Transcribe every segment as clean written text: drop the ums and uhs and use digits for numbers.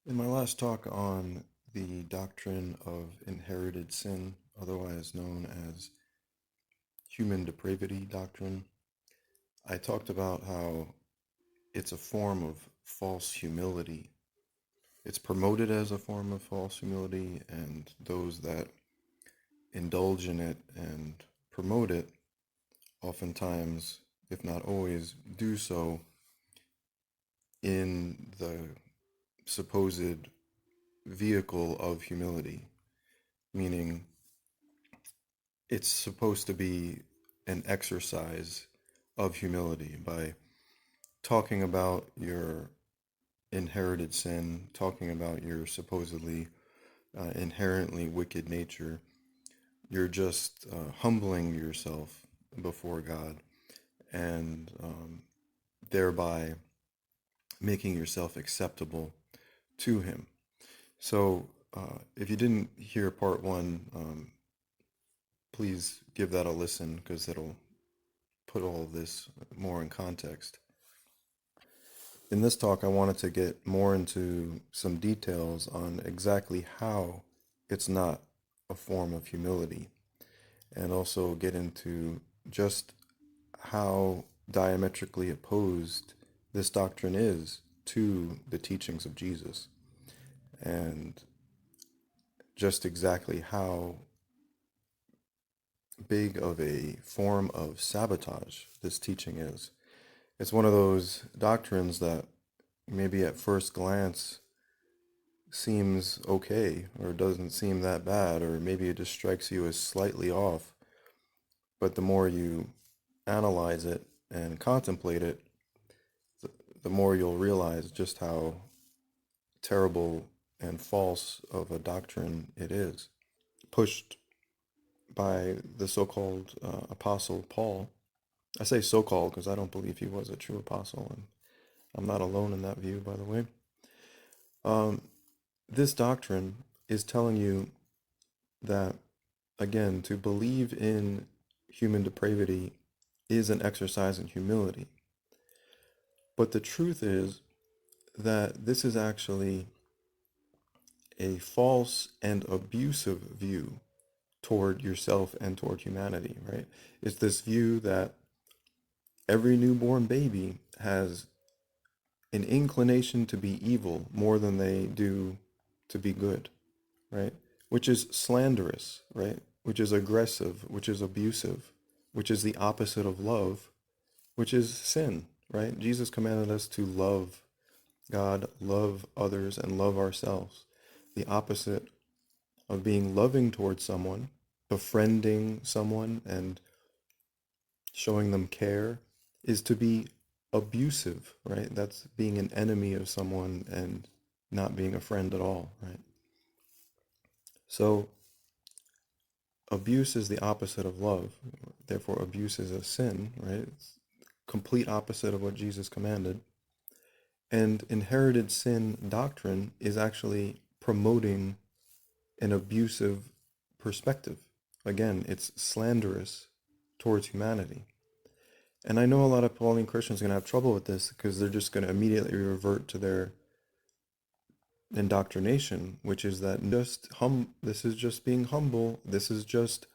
In my last talk on the doctrine of inherited sin, otherwise known as human depravity doctrine, I talked about how it's a form of false humility. It's promoted as a form of false humility, and those that indulge in it and promote it oftentimes, if not always, do so in the supposed vehicle of humility, meaning it's supposed to be an exercise of humility by talking about your inherited sin, talking about your supposedly inherently wicked nature. You're just humbling yourself before God and thereby making yourself acceptable to Him. So, if you didn't hear part one, please give that a listen because it'll put all of this more in context. In this talk, I wanted to get more into some details on exactly how it's not a form of humility, and also get into just how diametrically opposed this doctrine is to the teachings of Jesus, and just exactly how big of a form of sabotage this teaching is. It's one of those doctrines that maybe at first glance seems okay or doesn't seem that bad, or maybe it just strikes you as slightly off. But the more you analyze it and contemplate it, the more you'll realize just how terrible and false of a doctrine it is. Pushed by the so-called Apostle Paul. I say so-called because I don't believe he was a true apostle, and I'm not alone in that view, by the way. This doctrine is telling you that, again, to believe in human depravity is an exercise in humility. But the truth is that this is actually a false and abusive view toward yourself and toward humanity, right? It's this view that every newborn baby has an inclination to be evil more than they do to be good, right? Which is slanderous, right? Which is aggressive, which is abusive, which is the opposite of love, which is sin, right? Jesus commanded us to love God, love others, and love ourselves. The opposite of being loving towards someone, befriending someone, and showing them care is to be abusive, right? That's being an enemy of someone and not being a friend at all, right? So abuse is the opposite of love. Therefore, abuse is a sin, right? It's complete opposite of what Jesus commanded. And inherited sin doctrine is actually promoting an abusive perspective. Again, it's slanderous towards humanity. And I know a lot of Pauline Christians are going to have trouble with this because they're just going to immediately revert to their indoctrination, which is that this is just being humble. This is just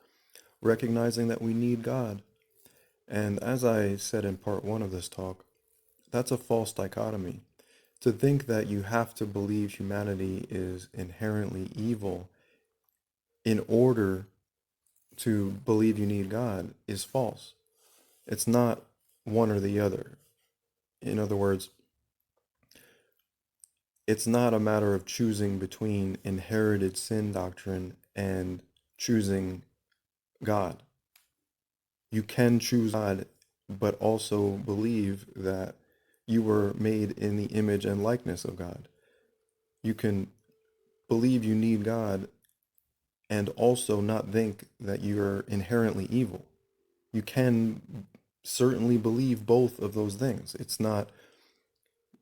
recognizing that we need God. And as I said in part one of this talk, that's a false dichotomy. To think that you have to believe humanity is inherently evil in order to believe you need God is false. It's not one or the other. In other words, it's not a matter of choosing between inherited sin doctrine and choosing God. You can choose God, but also believe that you were made in the image and likeness of God. You can believe you need God and also not think that you're inherently evil. You can certainly believe both of those things. It's not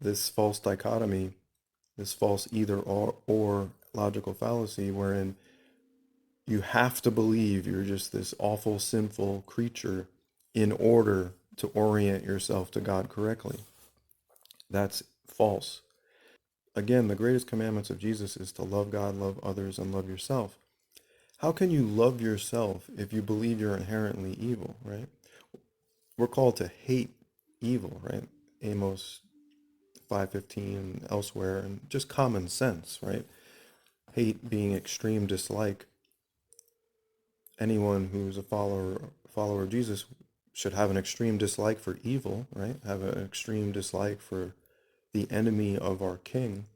this false dichotomy, this false either or logical fallacy wherein you have to believe you're just this awful, sinful creature in order to orient yourself to God correctly. That's false. again, the greatest commandments of Jesus is to love God, love others, and love yourself. How can you love yourself if you believe you're inherently evil, right? We're called to hate evil, right? Amos 5:15 and elsewhere, and just common sense, right? Hate being extreme dislike. Anyone who's a follower of Jesus should have an extreme dislike for evil, right? Have an extreme dislike for the enemy of our king.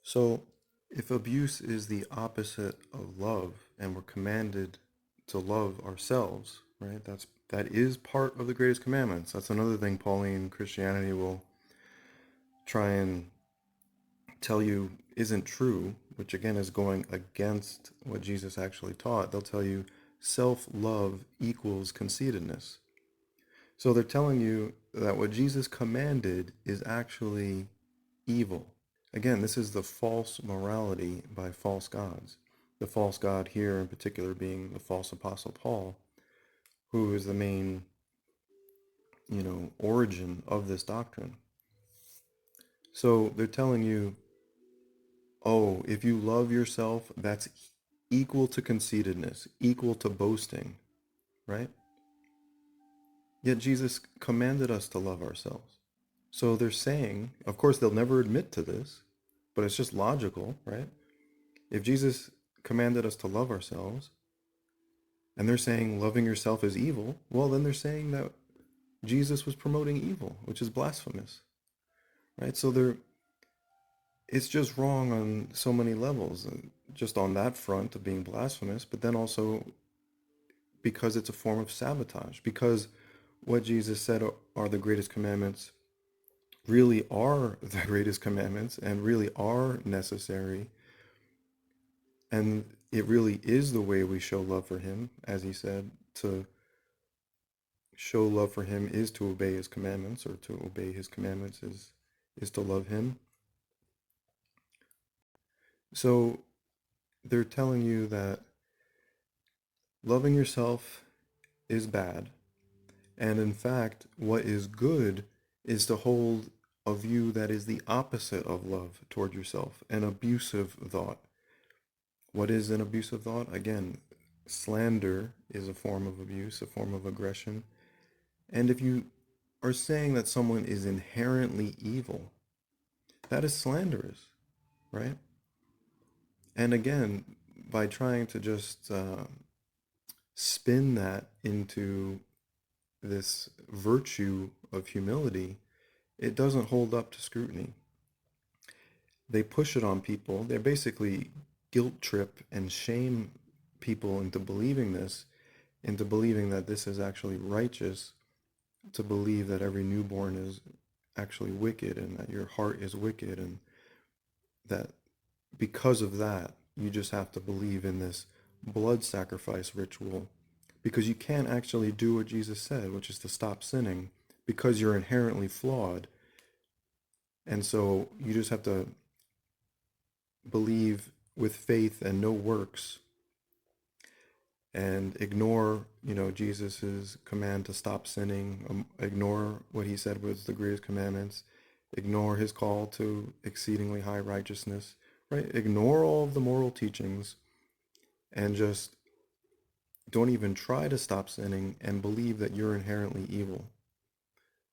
So if abuse is the opposite of love and we're commanded to love ourselves, right? That is part of the greatest commandments. That's another thing Pauline Christianity will try and tell you isn't true, which again is going against what Jesus actually taught. They'll tell you self-love equals conceitedness. So they're telling you that what Jesus commanded is actually evil. Again, this is the false morality by false gods. The false god here in particular being the false apostle Paul, who is the main, origin of this doctrine. So they're telling you, oh, if you love yourself, that's equal to conceitedness, equal to boasting, right? Yet Jesus commanded us to love ourselves. So they're saying, of course, they'll never admit to this, but it's just logical, right? If Jesus commanded us to love ourselves, and they're saying loving yourself is evil, well, then they're saying that Jesus was promoting evil, which is blasphemous, right? So it's just wrong on so many levels, just on that front of being blasphemous, but then also because it's a form of sabotage, because what Jesus said are the greatest commandments really are the greatest commandments and really are necessary. And it really is the way we show love for him, as he said, to show love for him is to obey his commandments, or to obey his commandments is to love him. So they're telling you that loving yourself is bad. And in fact, what is good is to hold a view that is the opposite of love toward yourself, an abusive thought. What is an abusive thought? Again, slander is a form of abuse, a form of aggression. And if you are saying that someone is inherently evil, that is slanderous, right? And again, by trying to just spin that into this virtue of humility, it doesn't hold up to scrutiny. They push it on people. They basically guilt trip and shame people into believing this, into believing that this is actually righteous, to believe that every newborn is actually wicked and that your heart is wicked, and that because of that, you just have to believe in this blood sacrifice ritual, because you can't actually do what Jesus said, which is to stop sinning, because you're inherently flawed. And so you just have to believe with faith and no works, and ignore, Jesus's command to stop sinning, ignore what he said was the greatest commandments, ignore his call to exceedingly high righteousness, right? Ignore all of the moral teachings and just don't even try to stop sinning and believe that you're inherently evil,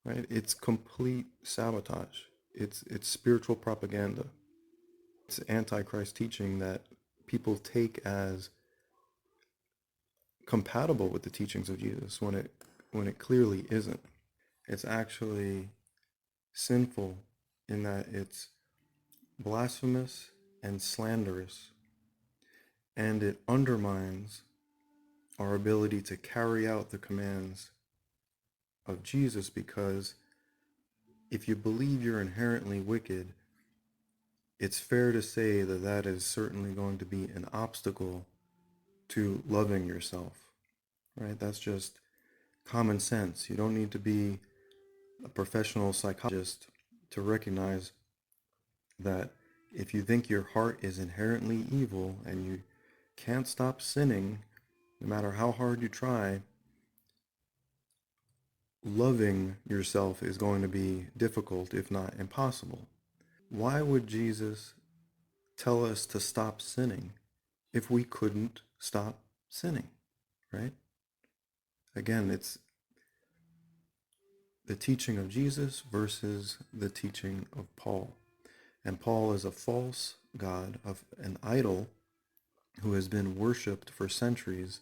right? It's complete sabotage. It's spiritual propaganda. It's antichrist teaching that people take as compatible with the teachings of Jesus when it clearly isn't. It's actually sinful in that it's blasphemous and slanderous, and it undermines our ability to carry out the commands of Jesus, because if you believe you're inherently wicked, it's fair to say that that is certainly going to be an obstacle to loving yourself, right? That's just common sense. You don't need to be a professional psychologist to recognize that if you think your heart is inherently evil and you can't stop sinning, no matter how hard you try, loving yourself is going to be difficult, if not impossible. Why would Jesus tell us to stop sinning if we couldn't stop sinning, right? Again, it's the teaching of Jesus versus the teaching of Paul. And Paul is a false god, of an idol who has been worshipped for centuries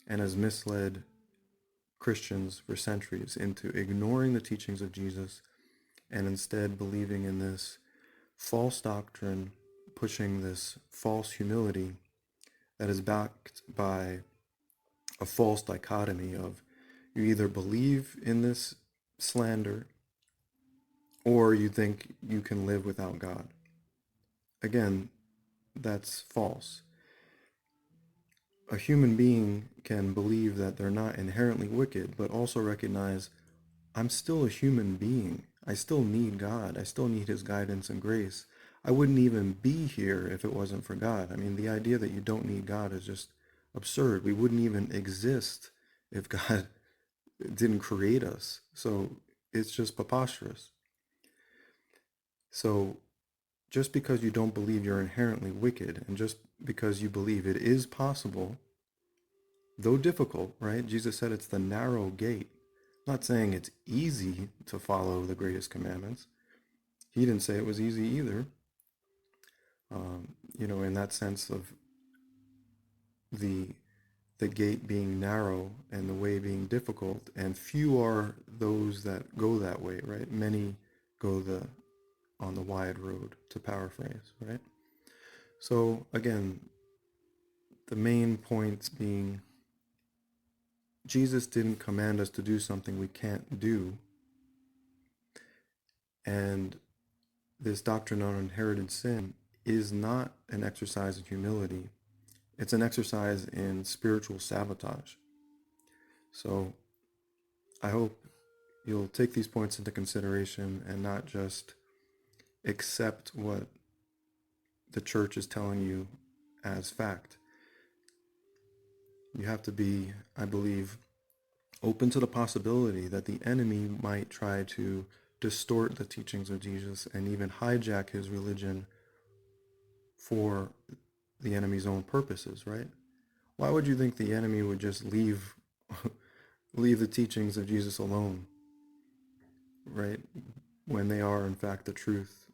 and has misled Christians for centuries into ignoring the teachings of Jesus and instead believing in this false doctrine, pushing this false humility that is backed by a false dichotomy of you either believe in this slander or you think you can live without God. Again, that's false. A human being can believe that they're not inherently wicked, but also recognize I'm still a human being. I still need God. I still need his guidance and grace. I wouldn't even be here if it wasn't for God. I mean, the idea that you don't need God is just absurd. We wouldn't even exist if God didn't create us. So it's just preposterous. So just because you don't believe you're inherently wicked, and just because you believe it is possible, though difficult, right? Jesus said it's the narrow gate. Not saying it's easy to follow the greatest commandments. He didn't say it was easy either. In that sense of the gate being narrow and the way being difficult, and few are those that go that way, right? Many go on the wide road, to paraphrase, right? So again, the main points being Jesus didn't command us to do something we can't do. And this doctrine on inherited sin is not an exercise in humility. It's an exercise in spiritual sabotage. So I hope you'll take these points into consideration and not just accept what the church is telling you as fact. You have to be, I believe, open to the possibility that the enemy might try to distort the teachings of Jesus and even hijack his religion for the enemy's own purposes, right? Why would you think the enemy would just leave the teachings of Jesus alone, right? When they are in fact the truth